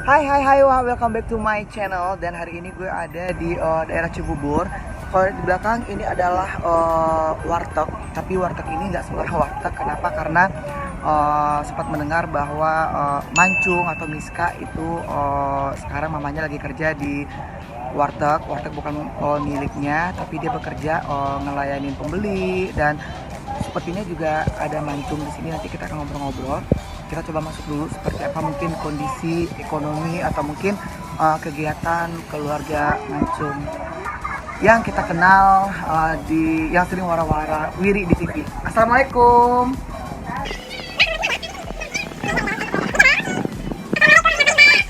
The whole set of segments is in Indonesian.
Hai, welcome back to my channel. Dan hari ini gue ada di daerah Cibubur. Kalau di belakang ini adalah warteg, tapi warteg ini nggak sebelah warteg. Kenapa? Karena sempat mendengar bahwa Mancung atau Miska itu sekarang mamanya lagi kerja di warteg. Warteg bukan miliknya, tapi dia bekerja ngelayanin pembeli. Dan sepertinya juga ada Mancung di sini. Nanti kita akan ngobrol-ngobrol. Kita coba masuk dulu seperti apa mungkin kondisi ekonomi atau mungkin kegiatan keluarga Mancung yang kita kenal yang sering wara-wara Wiri di TV. Assalamualaikum.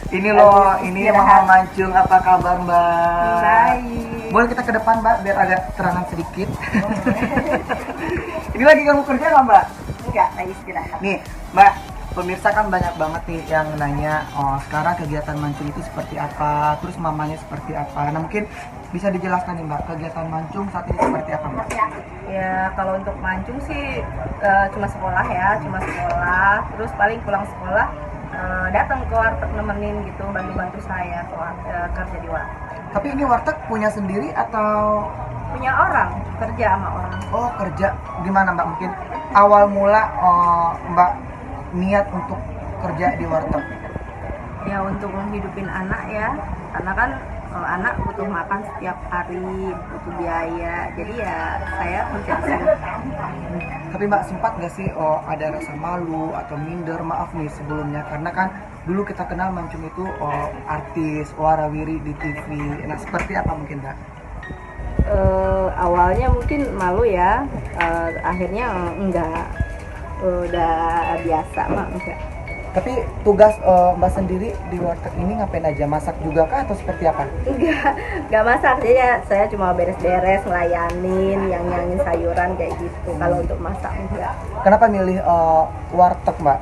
Ini loh, ini Mama Mancung, apa kabar Mbak? Baik. Boleh kita ke depan Mbak biar agak terangan sedikit. Ini lagi kamu kerja nggak Mbak? Enggak, lagi istirahat. Nih Mbak, pemirsa kan banyak banget nih yang nanya, sekarang kegiatan Mancung itu seperti apa, terus mamanya seperti apa. Nah mungkin bisa dijelaskan nih Mbak, kegiatan Mancung saat ini seperti apa Mbak? Ya, kalau untuk Mancung sih cuma sekolah ya, terus paling pulang sekolah datang ke warteg nemenin gitu, bantu saya kerja di warteg. Tapi ini warteg punya sendiri atau? Punya orang, kerja sama orang. Oh kerja, gimana Mbak? Mungkin awal mula Mbak niat untuk kerja di warteg? Ya untuk menghidupin anak ya, karena kan anak butuh makan setiap hari, butuh biaya, jadi ya saya kerja di sini. Tapi Mbak sempat nggak sih ada rasa malu atau minder, maaf nih sebelumnya, karena kan dulu kita kenal Mancung itu artis warawiri di TV. Nah seperti apa mungkin Mbak? Awalnya mungkin malu ya, akhirnya enggak, udah biasa mah enggak. Tapi tugas Mbak sendiri di warteg ini ngapain aja? Masak juga kah atau seperti apa? Enggak masak, jadi saya cuma beres-beres, ngelayanin, yang nyangin sayuran kayak gitu. Kalau untuk masak enggak. Kenapa milih warteg Mbak?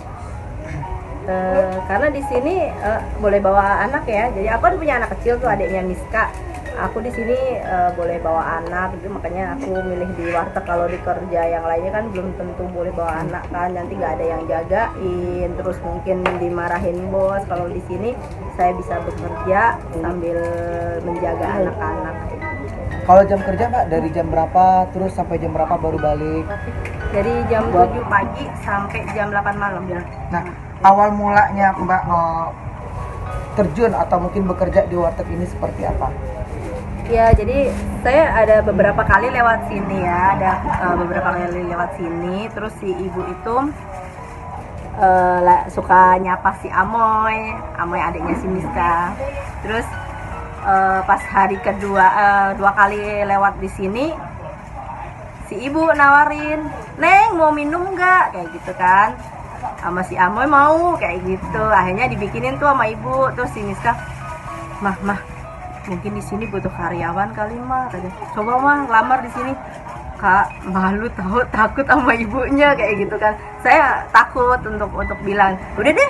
Karena di sini boleh bawa anak ya. Jadi aku kan punya anak kecil tuh, adiknya Miska. Aku di sini boleh bawa anak, jadi makanya aku milih di warteg. Kalau di kerja yang lainnya kan belum tentu boleh bawa anak kan, nanti nggak ada yang jagain, terus mungkin dimarahin bos. Kalau di sini saya bisa bekerja sambil menjaga anak-anak. Kalau jam kerja Mbak dari jam berapa, terus sampai jam berapa baru balik? Dari jam 7 pagi sampai jam 8 malam ya. Nah awal mulanya Mbak terjun atau mungkin bekerja di warteg ini seperti apa? Ya, jadi saya ada beberapa kali lewat sini ya, beberapa kali lewat sini. Terus si ibu itu suka nyapa si Amoy adiknya si Miska. Terus pas hari kedua, 2 kali lewat di sini, si ibu nawarin, "Neng mau minum nggak?" kayak gitu kan. Sama si Amoy mau kayak gitu. Akhirnya dibikinin tuh sama ibu. Terus si Miska, mah mungkin di sini butuh karyawan kali mah, coba mah lamar di sini. Kak malu takut sama ibunya kayak gitu kan. Saya takut untuk bilang udah deh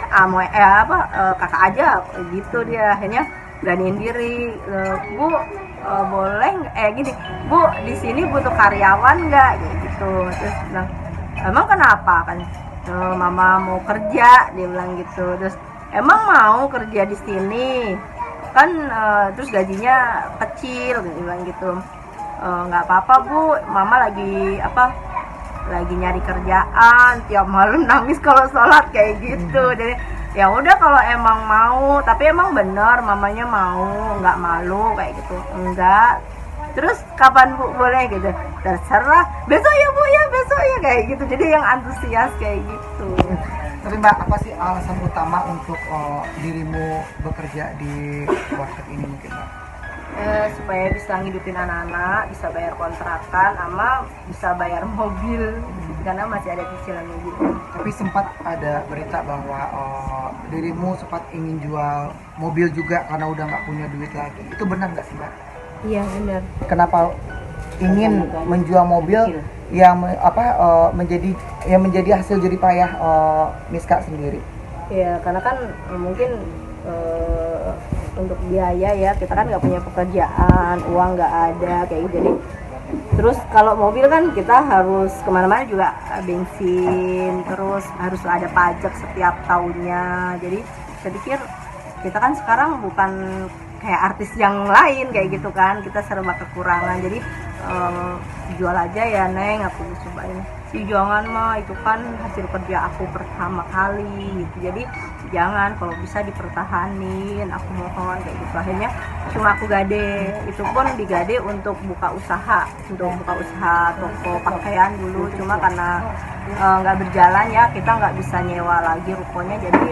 kakak aja gitu. Dia akhirnya beraniin diri, Bu boleh gini Bu, di sini butuh karyawan nggak kayak gitu. Terus bilang emang kenapa kan, Mama mau kerja, dia bilang gitu. Terus emang mau kerja di sini kan, terus gajinya kecil, bilang gitu. Nggak apa-apa Bu, Mama lagi nyari kerjaan, tiap malam nangis kalau sholat kayak gitu. Jadi ya udah kalau emang mau, tapi emang bener mamanya mau, nggak malu kayak gitu. Enggak. Terus kapan Bu boleh gitu? Terserah, besok ya Bu ya, besok ya kayak gitu. Jadi yang antusias kayak gitu. Tapi Mbak, apa sih alasan utama untuk dirimu bekerja di warteg ini mungkin Mbak? Supaya bisa ngidupin anak-anak, bisa bayar kontrakan, sama bisa bayar mobil, karena masih ada cicilan mobil. Tapi sempat ada berita bahwa dirimu sempat ingin jual mobil juga karena udah nggak punya duit lagi. Itu benar nggak sih Mbak? Iya benar. Kenapa ingin menjual mobil yang menjadi hasil jerih payah Miska sendiri? Ya karena kan mungkin untuk biaya ya, kita kan nggak punya pekerjaan, uang nggak ada kayak gitu. Jadi terus kalau mobil kan kita harus kemana-mana juga bensin, terus harus ada pajak setiap tahunnya. Jadi saya pikir kita kan sekarang bukan kayak artis yang lain kayak gitu kan, kita serba kekurangan. Jadi jual aja ya Neng, aku cobain. Si jangan mah, itu kan hasil kerja aku pertama kali gitu, jadi jangan, kalau bisa dipertahanin, aku mohon kayak gitu. Akhirnya cuma aku gade, itu pun digade untuk buka usaha toko pakaian dulu. Cuma karena nggak berjalan ya, kita nggak bisa nyewa lagi rukonya, jadi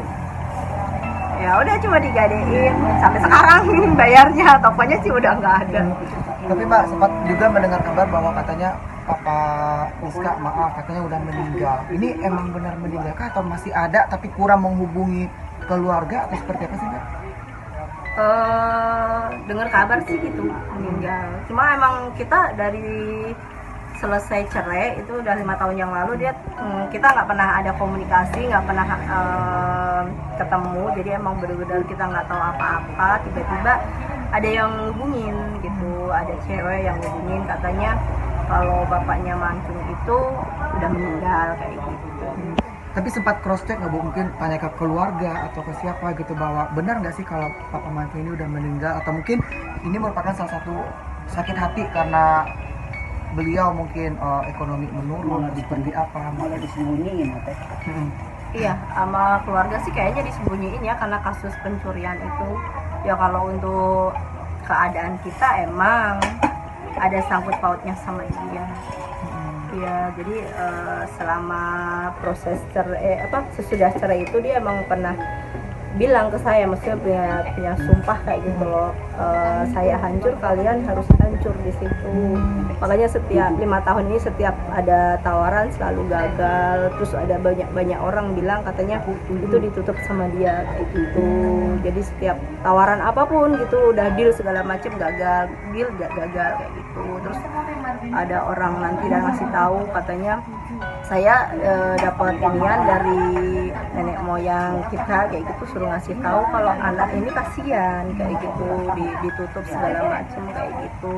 ya udah cuma digadein sampai sekarang. Bayarnya tokonya sih udah nggak ada. Tapi Mbak sempat juga mendengar kabar bahwa katanya Papa Rizka, maaf, katanya udah meninggal. Ini emang benar meninggal kah atau masih ada tapi kurang menghubungi keluarga atau seperti apa sih Mbak? Dengar kabar sih gitu meninggal. Cuma emang kita dari selesai cerai itu udah 5 tahun yang lalu, dia kita nggak pernah ada komunikasi, nggak pernah ketemu. Jadi emang benar-benar kita nggak tahu apa-apa. Tiba-tiba ada yang hubungin gitu, ada cewek yang hubungin, katanya kalau bapaknya Mancung itu udah meninggal kayak gitu. Tapi sempat cross check nggak Bu, mungkin tanya ke keluarga atau ke siapa gitu bahwa benar nggak sih kalau Papa Mancung ini udah meninggal, atau mungkin ini merupakan salah satu sakit hati karena beliau mungkin ekonomi menurun atau seperti apa? Malah disembunyiin teh. Iya, sama keluarga sih kayaknya disembunyiin ya, karena kasus pencurian itu. Ya kalau untuk keadaan kita emang ada sangkut pautnya sama dia. Ya, jadi selama proses sesudah cerai itu dia emang pernah bilang ke saya, maksudnya punya sumpah kayak gitu loh, saya hancur, kalian harus hancur di situ. Makanya setiap 5 tahun ini setiap ada tawaran selalu gagal. Terus ada banyak orang bilang katanya itu ditutup sama dia kayak gitu. Jadi setiap tawaran apapun gitu udah deal segala macam gagal kayak gitu. Terus ada orang nanti dan ngasih tahu katanya saya dapat inian dari nenek moyang kita kayak gitu, suruh ngasih tahu kalau anak ini kasihan kayak gitu, ditutup segala macam kayak gitu.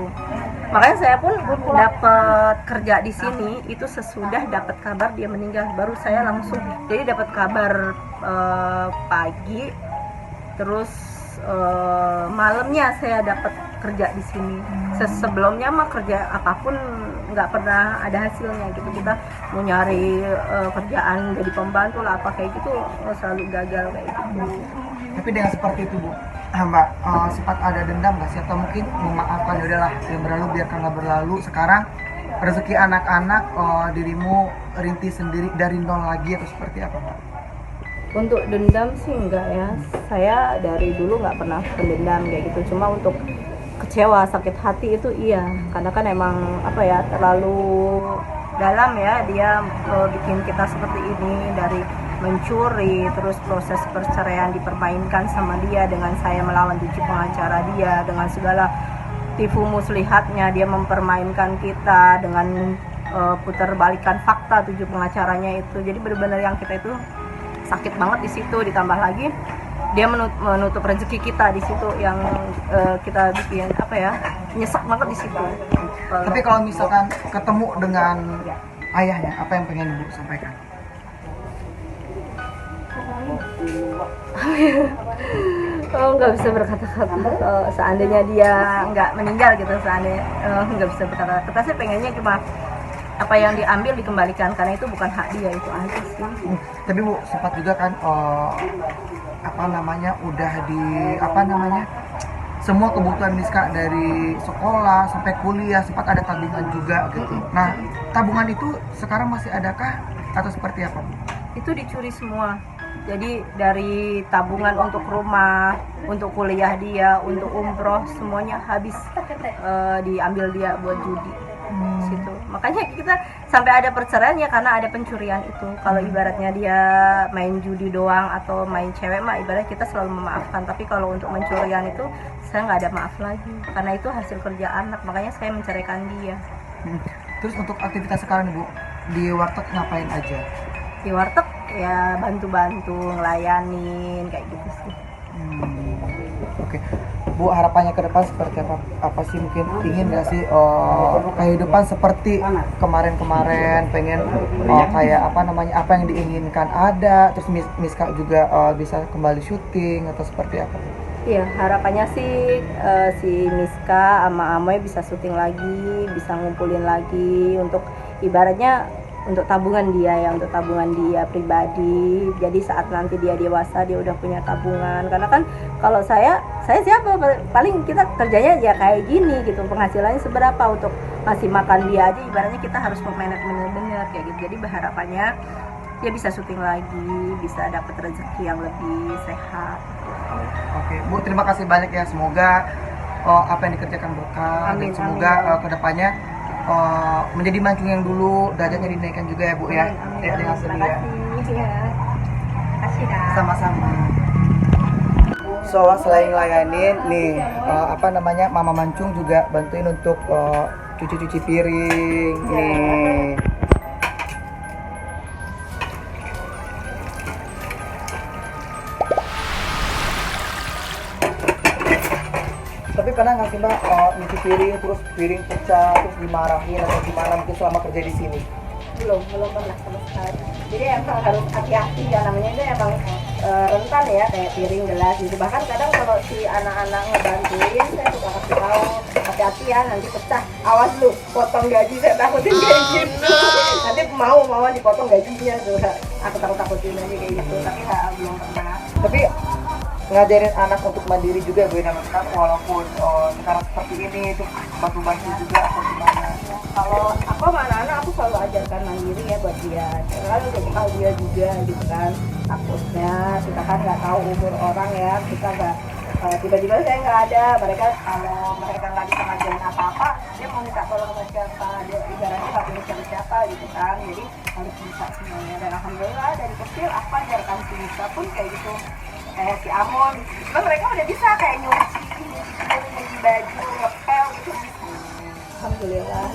Makanya saya pun dapat kerja di sini itu sesudah dapat kabar dia meninggal, baru saya langsung. Jadi dapat kabar pagi, terus malamnya saya dapat kerja di sini. Sebelumnya mah kerja apapun nggak pernah ada hasilnya gitu. Kita mau nyari kerjaan jadi pembantu lah apa kayak gitu selalu gagal kayak gitu. Tapi dengan seperti itu Bu, Mbak sempat ada dendam nggak sih, atau mungkin memaafkan, udahlah yang berlalu biarkanlah berlalu, sekarang rezeki anak-anak dirimu rintis sendiri dari nol lagi, atau seperti apa Mbak? Untuk dendam sih enggak ya, saya dari dulu nggak pernah pendendam kayak gitu. Cuma untuk kecewa, sakit hati itu iya, karena kan emang terlalu dalam ya dia bikin kita seperti ini, dari mencuri, terus proses perceraian dipermainkan sama dia dengan saya melawan 7 pengacara dia, dengan segala tipu muslihatnya dia mempermainkan kita dengan putar balikan fakta 7 pengacaranya itu. Jadi benar-benar yang kita itu sakit banget di situ, ditambah lagi dia menutup rezeki kita di situ yang kita bikin nyesek banget di situ. Tapi kalau misalkan ketemu dengan ayahnya, apa yang pengen Ibu sampaikan? Nggak bisa berkata-kata. Seandainya dia nggak meninggal gitu, seandainya nggak bisa berkata-kata. Saya pengennya cuma apa yang diambil dikembalikan, karena itu bukan hak dia, itu aja sih. Tapi Bu sempat juga kan udah di semua kebutuhan Miska dari sekolah sampai kuliah, sempat ada tabungan juga gitu. Nah, tabungan itu sekarang masih adakah atau seperti apa Bu? Itu dicuri semua. Jadi dari tabungan untuk rumah, untuk kuliah dia, untuk umroh, semuanya habis diambil dia buat judi. Situ. Makanya kita sampai ada perceraian ya karena ada pencurian itu. Kalau ibaratnya dia main judi doang atau main cewek mah ibaratnya kita selalu memaafkan. Tapi kalau untuk pencurian itu saya nggak ada maaf lagi, karena itu hasil kerja anak. Makanya saya menceraikan dia. Terus untuk aktivitas sekarang Bu di warteg ngapain aja? Di warteg ya bantu-bantu ngelayanin kayak gitu sih. Oke. Bu, harapannya ke depan seperti apa? Apa sih mungkin ingin nggak sih kehidupan seperti kemarin-kemarin pengen kayak apa namanya apa yang diinginkan ada, terus Miska juga bisa kembali syuting atau seperti apa? Iya, harapannya sih si Miska sama Amoy bisa syuting lagi, bisa ngumpulin lagi untuk ibaratnya untuk tabungan dia ya, untuk tabungan dia pribadi. Jadi saat nanti dia dewasa dia udah punya tabungan. Karena kan kalau saya siapa paling kita kerjanya ya kayak gini gitu, penghasilannya seberapa untuk ngasih makan dia aja ibaratnya kita harus memanage bener-bener kayak gitu. Jadi berharapannya dia bisa syuting lagi, bisa dapat rezeki yang lebih sehat. Oke, Bu, terima kasih banyak ya. Semoga apa yang dikerjakan berkah dan semoga kedepannya menjadi mancung yang dulu derajatnya dinaikkan juga ya Bu ya. Amin. Dengan sedia. Kasih dah. Sama-sama. So selain ngelayanin nih apa namanya Mama Mancung juga bantuin untuk cuci-cuci piring nih. Tapi pernah nggak sih Mbak nyuci piring terus piring pecah terus dimarahin atau gimana mungkin selama kerja di sini? Belum pernah sama sekali. Jadi emang harus hati-hati ya, namanya itu emang rentan ya, kayak piring, gelas gitu. Bahkan kadang kalau si anak-anak ngebantuin saya suka kasih tahu hati-hati ya nanti pecah, awas lu potong gaji, saya takutin kayak gitu. Nanti mau dipotong gajinya tuh, aku takutin aja kayak gitu. Tapi belum pernah. Tapi ngajarin anak untuk mandiri juga Bu Ina, kan walaupun sekarang seperti ini itu bantu-bantu juga atau gimana? Kalau aku sama anak-anak aku selalu ajarkan mandiri ya buat dia. Karena kan udah bekal dia juga gitu kan. Takutnya kita kan nggak tahu umur orang ya, kita nggak tiba-tiba saya nggak ada. Mereka kalau mereka nggak bisa ngajarin apa-apa, dia mau minta tolong sama siapa, dia ibaratnya nggak punya siapa gitu kan. Jadi harus bisa semuanya. Dan alhamdulillah dari kecil aku ajarkan si Nisa pun kayak gitu. Kayak si Amon, cuma mereka udah bisa kayak nyuci baju, ngepel gitu. Alhamdulillah.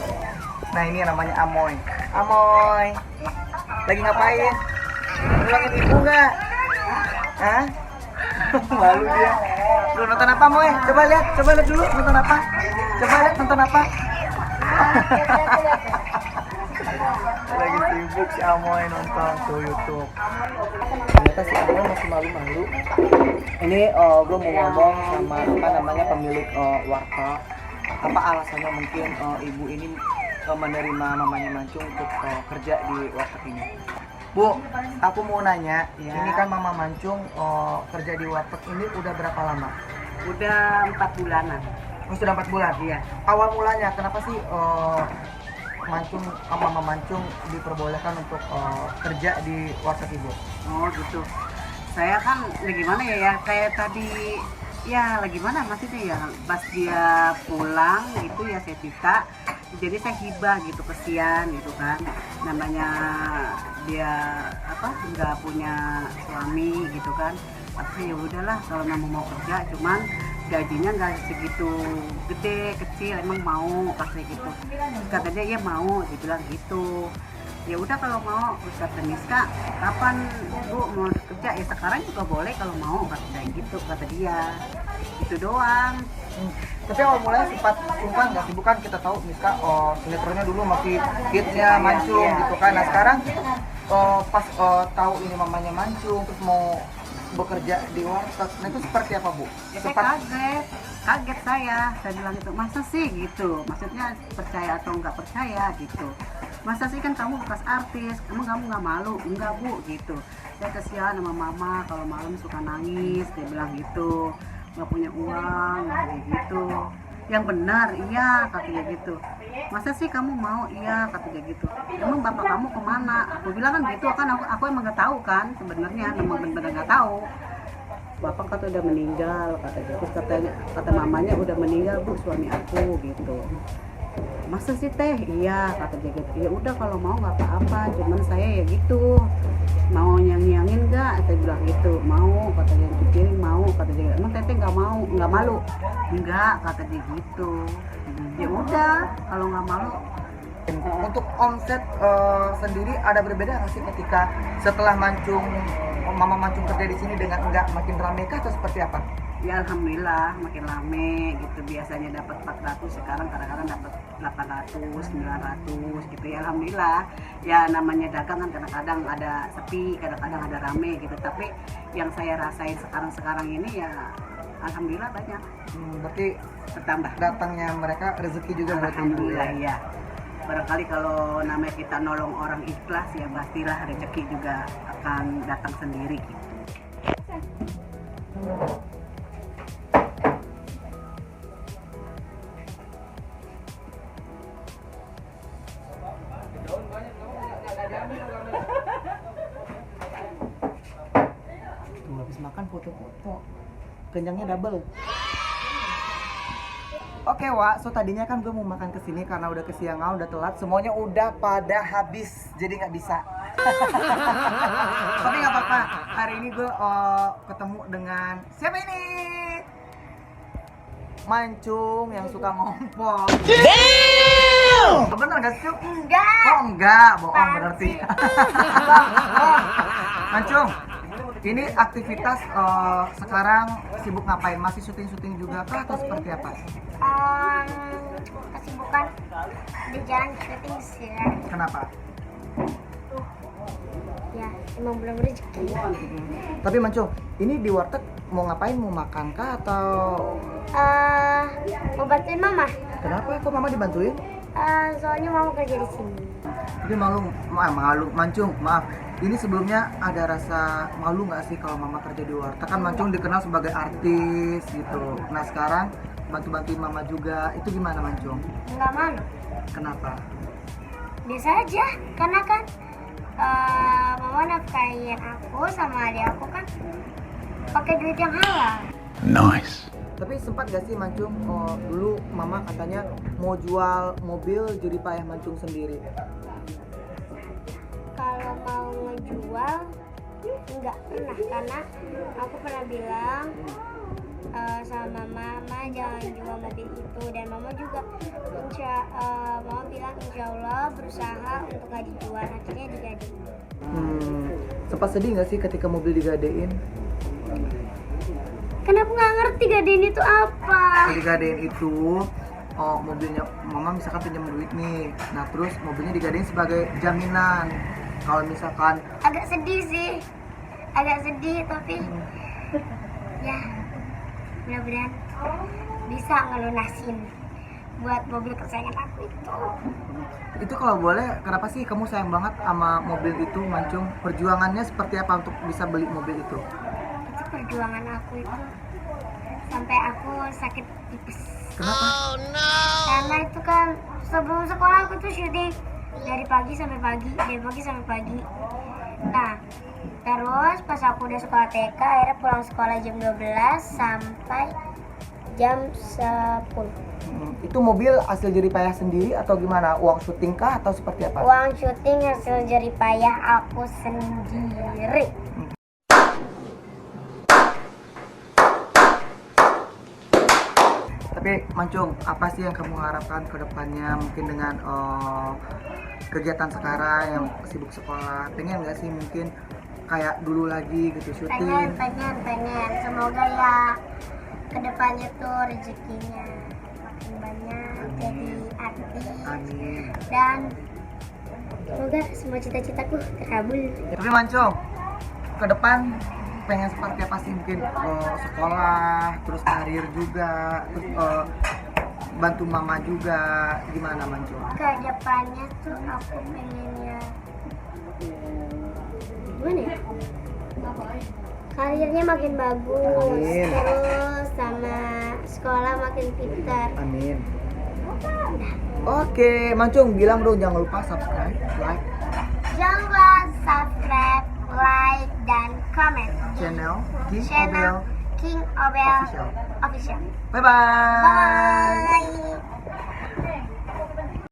Nah ini yang namanya Amoy. Amoy, lagi ngapain? Nolongin ibu nggak? Hah? Malu dia. Lu nonton apa Moy? Coba lihat dulu nonton apa? Coba lihat nonton apa? Lagi sibuk si Amoy nonton tuh YouTube. Ternyata si Amoy masih malu-malu. Ini gue mau ngomong sama apa namanya pemilik warteg. Apa alasannya mungkin ibu ini menerima mamanya Mancung untuk kerja di warteg ini? Bu, aku mau nanya, Ya. Ini kan Mama Mancung kerja di warteg ini udah berapa lama? Udah 4 bulanan. Oh, sudah 4 bulan? Iya. Awal mulanya kenapa sih Mancung, Mama Mancung diperbolehkan untuk kerja di warteg ibu? Oh gitu. Saya kan gimana ya kayak tadi ya gimana maksudnya ya pas dia pulang itu ya saya minta jadi saya hibah gitu kesian gitu kan, namanya dia nggak punya suami gitu kan. Tapi ya udahlah kalau memang mau kerja, cuman gajinya nggak segitu gede, kecil, emang mau kasih gitu. Kata dia ya mau, dibilang gitu. Ya udah kalau mau, kata Miska, kapan Bu mau kerja? Ya sekarang juga boleh kalau mau, kata gitu, kata dia. Itu doang. Tapi awal mulanya sempat sumpah nggak sih? Bukan kita tahu Miska sinetronnya dulu masih hitsnya Mancung gitu kan. Nah sekarang pas tahu ini mamanya Mancung terus mau bekerja di warteg, nah itu seperti apa Bu? Ya saya kaget saya bilang itu, masa sih gitu, maksudnya percaya atau nggak percaya gitu, masa sih kan kamu bekas artis, emang kamu nggak malu? Enggak Bu gitu, saya kesian sama mama kalau malam suka nangis, dia bilang gitu, nggak punya uang kayak gitu. Yang benar iya katanya gitu. Masa sih kamu mau? Iya katanya gitu. Emang bapak kamu kemana? Aku bilang kan gitu kan, aku emang nggak tahu kan sebenarnya, emang benar-benar nggak tahu. Bapak kata udah meninggal katanya. Terus kata mamanya udah meninggal Bu suami aku gitu. Masa sih Teh? Iya katanya gitu. Ya udah kalau mau nggak apa-apa, cuman saya ya gitu. Mau nyang-nyangin nggak? Saya bilang gitu. Mau katanya, pikirin mau katanya. Emang Teteh nggak mau, nggak malu? Enggak katanya gitu. Ya udah kalau nggak malu. Untuk omset sendiri ada berbeda nggak sih ketika setelah Mama Mancung kerja di sini dengan enggak, makin ramai kah atau seperti apa? Ya alhamdulillah makin rame gitu, biasanya dapat 400 sekarang kadang-kadang dapat 800 900 gitu ya. Alhamdulillah ya, namanya dagang kan kadang-kadang ada sepi, kadang-kadang ada rame gitu, tapi yang saya rasain sekarang ini ya alhamdulillah banyak Berarti bertambah. datangnya mereka rezeki juga buat ibu Alhamdulillah ya. ya. Barangkali kalau namanya kita nolong orang ikhlas ya pastilah rezeki juga akan datang sendiri gitu. Tuh habis makan foto-foto. Kenyangnya double. Oke Wak, so tadinya kan gue mau makan kesini karena udah kesiangan, udah telat, semuanya udah pada habis, jadi nggak bisa. Tapi nggak apa-apa, hari ini gue ketemu dengan siapa ini? Mancung yang suka ngompol. Damn! Bener nggak sih? Enggak. Oh enggak, bohong berarti. Mancung, ini aktivitas sekarang sibuk ngapain? Masih syuting-syuting juga kah atau seperti apa? Kesibukan di jalan syuting sih ya. Kenapa? Ya, emang belum rezeki. Tapi Mancung, ini di warteg mau ngapain? Mau makan kah atau Mau bantuin mama. kenapa? Kok mama dibantuin? Soalnya mama kerja di sini. Tapi malu, Mancung, maaf. Ini sebelumnya ada rasa malu nggak sih kalau mama kerja di warteg? Kan Mancung dikenal sebagai artis gitu. Nah sekarang bantu-bantuin mama juga, itu gimana Mancung? Enggak malu. Kenapa? Biasa aja, karena kan mama nafkahin aku sama adik aku kan pakai duit yang halal. Tapi sempat gak sih Mancung, dulu mama katanya mau jual mobil jadi payah Mancung sendiri. Kalau mau ngejual enggak pernah, karena aku pernah bilang sama mama jangan jual mobil itu, dan mama juga mama bilang insya Allah berusaha untuk gak dijual, akhirnya digadein. Sempat sedih gak sih ketika mobil digadein? Kenapa nggak ngerti gadein itu apa? Digadein itu, mobilnya mama misalkan pinjam duit nih, nah terus mobilnya digadein sebagai jaminan. Kalau misalkan Agak sedih sih, agak sedih, tapi ya mudah-mudahan bisa ngelunasin buat mobil kesayangan aku itu, kalau boleh, kenapa sih kamu sayang banget sama mobil itu Mancung? Perjuangannya seperti apa untuk bisa beli mobil itu? Itu perjuangan aku itu sampai aku sakit tipes. Kenapa? Karena itu kan sebelum sekolah aku tuh syuting dari pagi sampai pagi, Nah, terus pas aku udah sekolah TK, akhirnya pulang sekolah jam 12 sampai jam 10. Itu mobil hasil jerih payah sendiri atau gimana? Uang syuting kah atau seperti apa? Uang syuting hasil jerih payah aku sendiri. Tapi Mancung, apa sih yang kamu harapkan ke depannya mungkin dengan kegiatan sekarang yang sibuk sekolah? Pengen nggak sih mungkin kayak dulu lagi gitu syuting? Pengen. Semoga ya kedepannya tuh rezekinya makin banyak, jadi artis. Amin. Dan semoga semua cita-citaku terkabul. Tapi Mancung, ke depan pengen seperti apa sih? Mungkin sekolah, terus karir juga, terus bantu mama juga, gimana Mancung? Kedepannya tuh aku pengennya gimana ya? Karirnya makin bagus. Amin. Terus sama sekolah makin pintar. Amin. Oke, Mancung bilang dong jangan lupa subscribe, like Jangan lupa subscribe, like, dan komen di channel King channel Obel King Obel Official. Official. Bye bye. Bye.